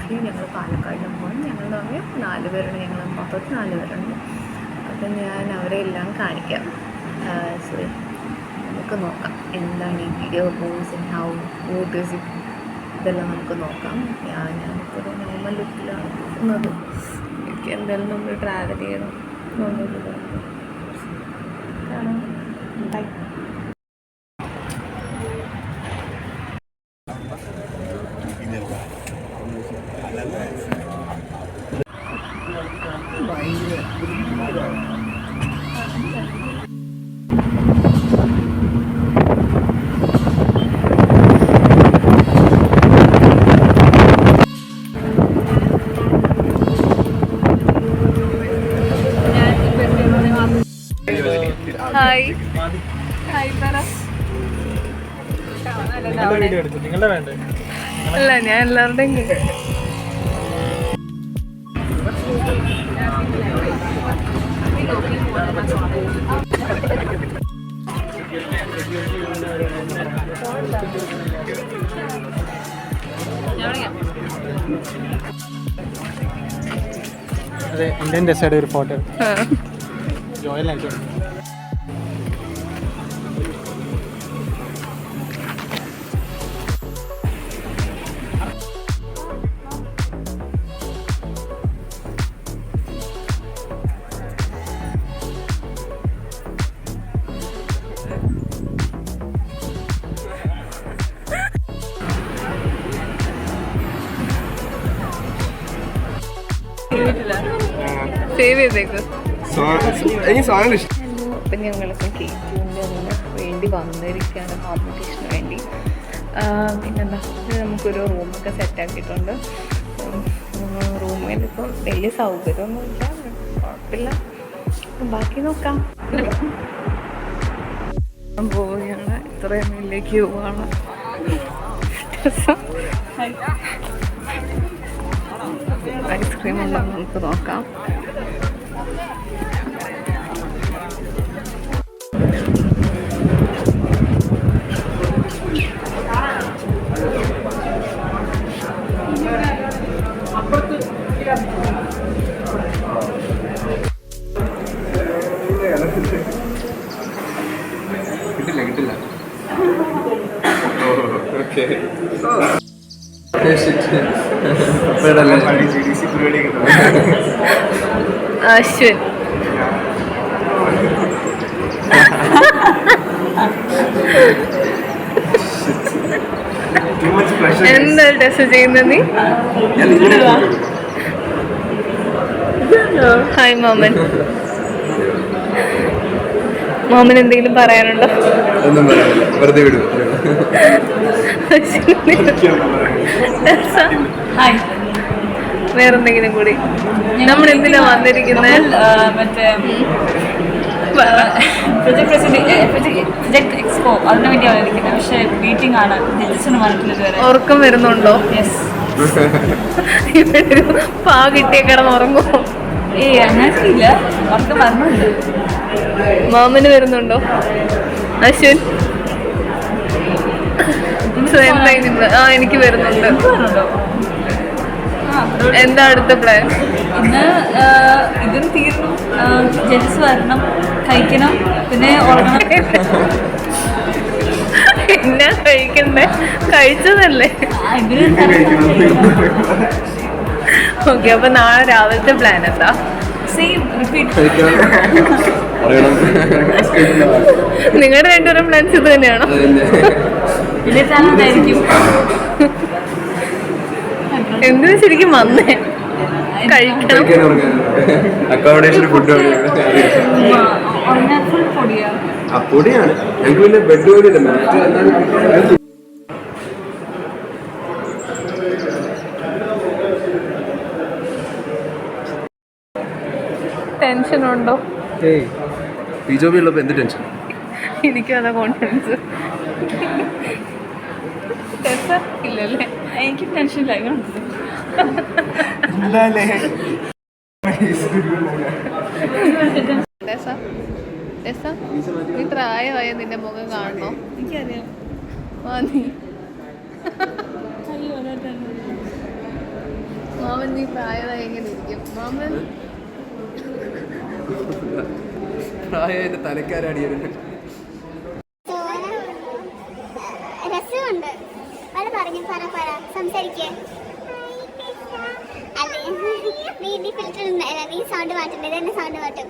നോക്കി. ഞങ്ങൾ പാലക്കാടിനും പോകണം. ഞങ്ങൾ തമ്മിൽ 4 പേരുണ്ട്. ഞങ്ങൾ മൊത്തത്തിൽ 4 പേരുണ്ട്. അപ്പം ഞാൻ അവരെ എല്ലാം കാണിക്കാം. ശരി, നമുക്ക് നോക്കാം എന്താണ് ഈ video goes and how what is it, ഇതെല്ലാം നമുക്ക് നോക്കാം. ഞാനിപ്പോൾ ഒരു നോർമൽ ലുക്കിലാണ് പോകുന്നത്. എനിക്ക് എന്തായാലും നമ്മൾ ട്രാവൽ ചെയ്യണം എന്നുള്ളൊരു ബൈ. ഹായ് ഹായ് പറ. അല്ല, ഞാൻ എല്ലാവരുടെയും അതെ, ഇന്ത്യൻ സൈഡ് ഒരു ഫോട്ടോ ജോയലായിട്ട്. സേവ് ചെയ്തേക്ക്. അപ്പം ഞങ്ങളിപ്പം കേക്കിൻ്റെ വേണ്ടി വന്നിരിക്കുകയാണ്, കോമ്പറ്റീഷന് വേണ്ടി. പിന്നെന്താ, നമുക്കൊരു റൂമൊക്കെ സെറ്റാക്കിയിട്ടുണ്ട്. റൂമിലിപ്പോൾ വലിയ സൗകര്യമൊന്നുമില്ല, കുഴപ്പമില്ല. ബാക്കി നോക്കാം. പോവുകയാണ്. ഇത്രയും വലിയ ക്യൂ ആണ്. ഐസ്ക്രീം ഉണ്ടോ നമുക്ക് നോക്കാം. കിട്ടില്ല. അശ്വിൻ എന്താ ടെസ്റ്റ് ചെയ്യുന്നത് നീ? ഹായ് മോമൻ. മോമൻ എന്തെങ്കിലും പറയാനുണ്ടോ? ഒന്നും പറയാനില്ല, വെറുതെ വിടും. വേറെന്തെങ്കിലും കൂടി? നമ്മൾ എന്തിനാ വന്നിരിക്കുന്നത്? മറ്റേ പ്രൊജക്ട് എക്സ്പോ അതിനു വേണ്ടിയാണ് ഇരിക്കുന്നത്. പക്ഷേ മീറ്റിംഗ് ആണ്, ജഡ്ജസിന് പറഞ്ഞിട്ടില്ല ഇതുവരെ. ഉറക്കം വരുന്നുണ്ടോ? യെസ്. ഇവിടെ പാ കിട്ടിയ കിടന്നുറങ്ങുമോ? അങ്ങനത്തെ ഇല്ല, ഉറക്കം വരുന്നുണ്ട്. മാമന് വരുന്നുണ്ടോ? അശ്വിൻ എനിക്ക് വരുന്നുണ്ട്. എന്താ അടുത്ത പ്ലാൻ? ഇന്ന് ഇതും തീർന്നു. ജഡ്ജസ് വരണം, കഴിക്കണം, പിന്നെ ഉറങ്ങണം. എന്നാ കഴിക്കണ്ടേ? കഴിച്ചതല്ലേ? ഓക്കെ, അപ്പൊ നാളെ രാവിലത്തെ പ്ലാൻ എന്താ? Same repeat. നിങ്ങളുടെ രണ്ടുപേരും പ്ലാൻസ് ഇത് തന്നെയാണോ? ഇല്ലായിരിക്കും. എന്തിനാ ശരിക്കും വന്നേ? കഴിക്കണം. അക്കോമഡേഷൻ ഫുഡ് പൊടിയാണ്. ഞങ്ങൾക്ക് പിന്നെ ബെഡ് പോലില്ല. ടെൻഷൻ ഉണ്ടോ? ബിജോബി ഉള്ളപ്പോ എന്ത് ടെൻഷൻ? എനിക്കും അതാ കോൺഫിഡൻസ്. ഇല്ലല്ലേ? എനിക്ക് ടെൻഷൻ ഇല്ല. നീ പ്രായമായ നിന്റെ മുഖം കാണണോ? എനിക്കറിയാം. നീ അയ്യോ മാമൻ നീ പ്രായമായി എങ്ങനെ ഇരിക്കും മാമൻ? പ്രായമായിട്ട് തലക്കാരടിയത് രസമുണ്ട്. പറഞ്ഞു പറ സംസാരിക്കേ. അല്ലേ നീ ഫിൽറ്റർ നീ സൗണ്ട് മാറ്റണ്ടേ? ഇതെന്നെ സൗണ്ട് മാറ്റും.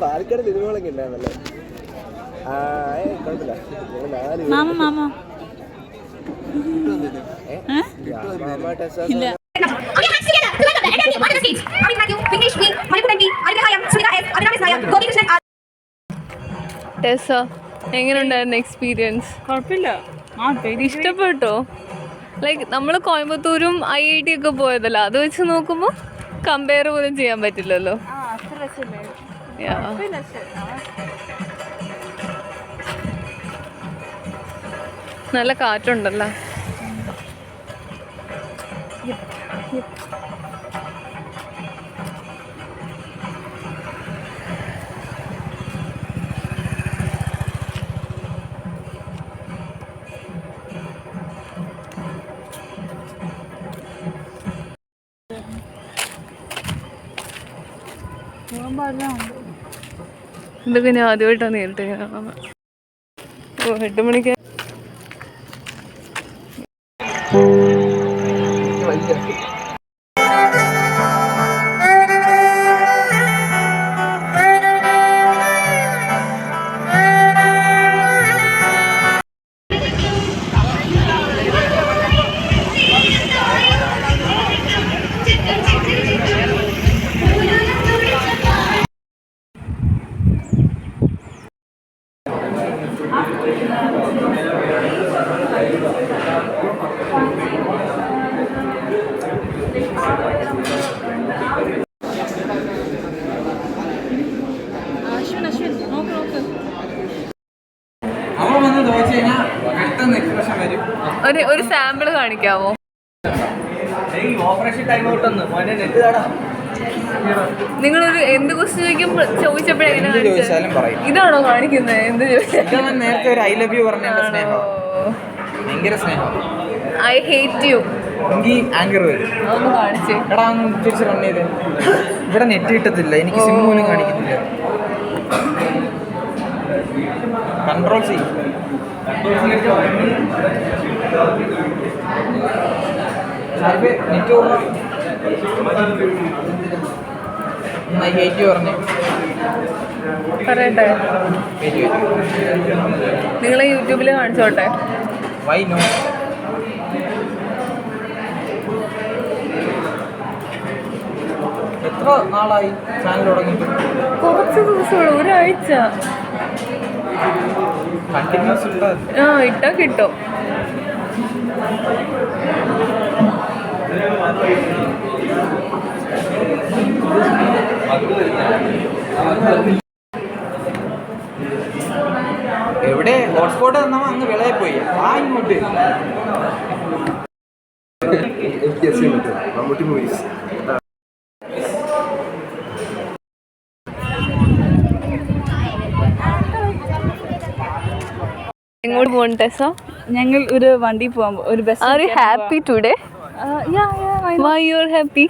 പാലക്കാട് ലുലുമോളൊക്കെ ഉണ്ടായിരുന്നല്ലേ? കുഴപ്പമില്ല. മാമ മാമ ഇല്ല. ടെസ എങ്ങനെയുണ്ടായിരുന്നു എക്സ്പീരിയൻസ്? കുഴപ്പമില്ല. ഇഷ്ടപ്പെട്ടോ? ലൈക്ക് നമ്മൾ കോയമ്പത്തൂരും IIT ഒക്കെ പോയതല്ല, അത് വെച്ച് നോക്കുമ്പോൾ കമ്പയർ പോലും ചെയ്യാൻ പറ്റില്ലല്ലോ. നല്ല കാറ്റുണ്ടല്ലോ. ഇതൊക്കെ ഞാൻ ആദ്യമായിട്ടാണ് നേരിട്ട് കാണുന്നത്. 8 മണിക്ക് ഒരു സാമ്പിൾ കാണിക്കാമോ? നിങ്ങളൊരു എന്ത് ക്വസ്റ്റ്യൻ ചോദിച്ചപ്പോഴെങ്ങനെ ഇതാണോ കാണിക്കുന്നത്? എന്ത് ചോദിച്ചാലും നേരത്തെ ഒരു ഐ ലവ് യു പറഞ്ഞ സ്നേഹം, ഭയങ്കര സ്നേഹം. ഐ ഹേറ്റ് യു എനിക്ക് ആങ്കർ വരും. അതൊന്ന് കാണിച്ചേ. എടാ ഒന്ന് തിരിച്ച് റൺ ചെയ്ത്. ഇവിടെ നെറ്റ് കിട്ടത്തില്ല, എനിക്ക് സിം പോലും കാണിക്കുന്നില്ല. Control C. Net I hate you പറഞ്ഞു. പറയട്ടെ, നിങ്ങളെ യൂട്യൂബിൽ കാണിച്ചോട്ടെ. Y no? എത്ര നാളായി ചാനൽ തുടങ്ങിയിട്ട്? കുറച്ച് ദിവസമുള്ളൂ, ഒരാഴ്ച. കണ്ടിന്യൂസ് ഇട്ടാ കിട്ടും. എവിടെ ഹോട്ട്സ്പോട്ട് തന്നവ അങ്ങ് വിളയെ പോയി. ഇങ്ങോട്ട് മമ്മൂട്ടി മൂവീസ്. എങ്ങോട്ട് പോകണം ടെസ? ഞങ്ങൾ ഒരു വണ്ടി പോകാൻ ഒരു bus. Are you happy today? Why you are happy?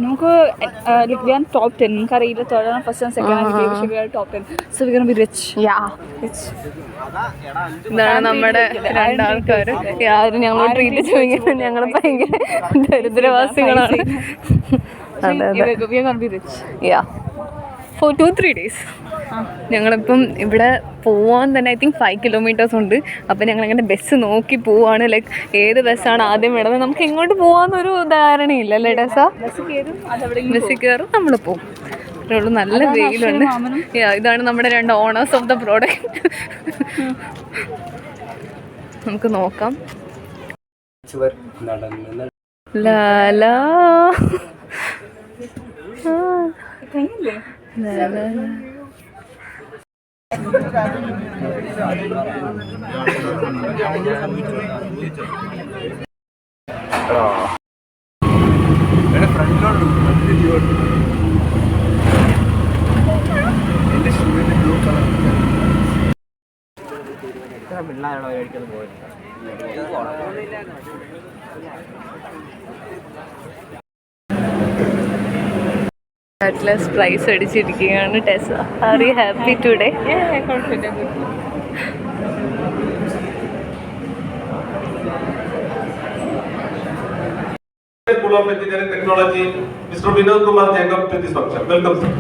നമുക്ക് we are top 10. നമുക്കറിയില്ല തൊഴാൻ ഫസ്റ്റ് ആൻഡ് സെക്കൻഡ് ആണ് top 10. So we gonna be rich. Rich. ഇതാണ് നമ്മുടെ രണ്ടാൾക്കാർ. ആരും ഞങ്ങളോട് ട്രീറ്റ് ചെയ്യുമ്പോൾ ഞങ്ങൾ ഭയങ്കര ദരിദ്രവാസികളാണ്. അതെ അതെ. We are gonna be rich. For 2-3 days. ഞങ്ങളിപ്പം ഇവിടെ പോവാൻ തന്നെ I think 5 kilometers ഉണ്ട്. അപ്പം ഞങ്ങളങ്ങനെ ബസ് നോക്കി പോവാണ്. ലൈക്ക് ഏത് ബസ്സാണ് ആദ്യം വേണ്ടത്. നമുക്ക് എങ്ങോട്ട് പോകാമെന്നൊരു ധാരണയില്ല അല്ലേ ഡേസ? ബസ്സിൽ കയറും, നമ്മൾ പോകും. അത്രയുള്ളൂ. നല്ല വെയിലുണ്ട്. ഇതാണ് നമ്മുടെ 2 ഓണേഴ്സ് ഓഫ് ദ പ്രോഡക്റ്റ്. നമുക്ക് നോക്കാം. ലാലാ ഫ്രണ്ടിലോട്ട് അറ്റ്ലസ് പ്രൈസ് അടിച്ചിരിക്കുകയാണ് ടെസ. Are you happy today? School of Engineering Technology, Mr. Vinod Kumar Jacob to this function. Welcome, sir.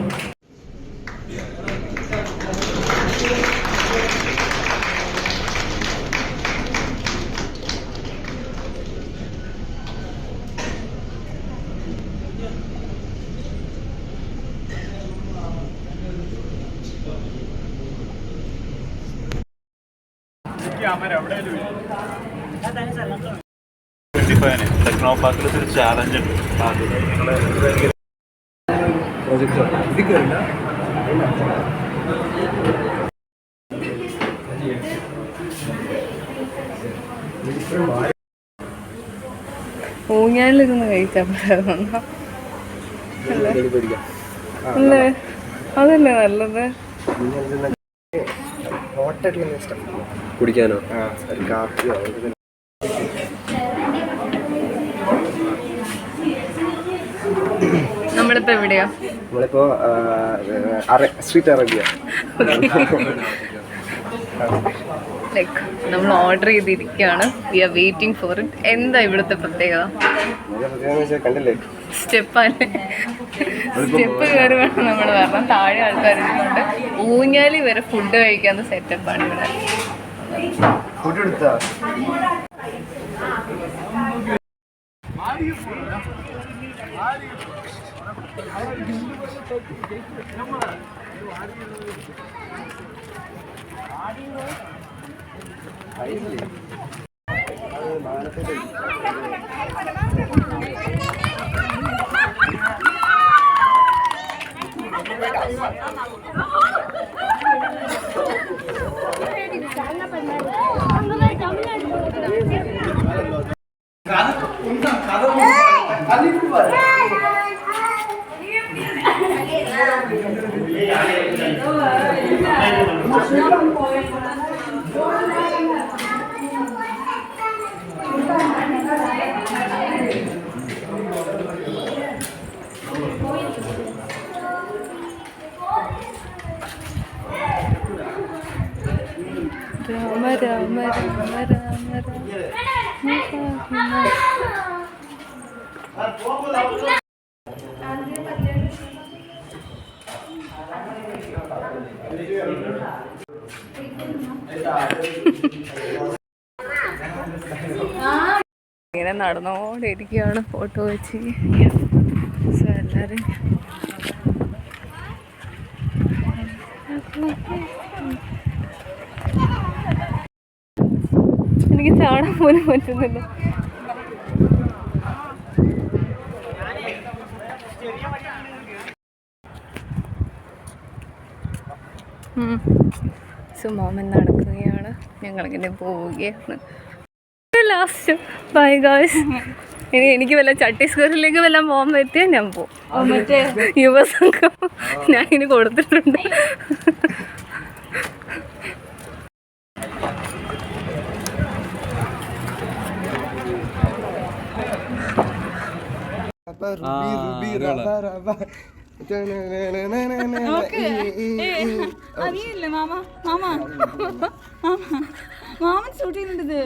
Techno പാർക്കിൽ ഒരു ചാലഞ്ച് ഉണ്ട്. ഊഞ്ഞാലിരുന്ന് കഴിച്ചാൽ അല്ലേ? അതല്ലേ നല്ലത്. കുടിക്കാനോ കാപ്പിയോ? നമ്മളിപ്പോ എവിടെയാ? നമ്മളിപ്പോ സ്ട്രീറ്റ് അറേബ്യ. ലൈക്ക് നമ്മൾ ഓർഡർ ചെയ്തിരിക്കുകയാണ്. We are waiting for it. എന്താ ഇവിടുത്തെ പ്രത്യേകത? കണ്ടില്ലേ സ്റ്റെപ്പാണ്. സ്റ്റെപ്പ് കയറി വേണം നമ്മൾ വരണം. താഴെ ആൾക്കാരുണ്ട്. ഊഞ്ഞാലി വരെ ഫുഡ് കഴിക്കാവുന്ന സെറ്റപ്പാണ് ഇവിടെ. ഫുഡ് എടുത്താ രാമ രാമ രാമ രാമ ഇങ്ങനെ നടന്നോണ്ടിരിക്കുകയാണ്. ഫോട്ടോ വെച്ച് എല്ലാവരും എനിക്ക് ചാടാൻ പോലും പറ്റുന്നില്ല. മോമൻ നടക്കുകയാണ്. ഞങ്ങളിങ്ങനെ പോവുകയാണ്. Last bye guys. ഇനി എനിക്ക് വല്ല ഛത്തീസ്ഗഡിലേക്ക് വല്ല പോകാൻ പറ്റിയാൽ ഞാൻ പോകും. മറ്റേ യുവസംഘം ഞാൻ ഇനി കൊടുത്തിട്ടുണ്ട്. അറിയില്ലേ മാമ? മാമ മാമൻ ഷൂട്ട് ചെയ്യുന്നുണ്ട്.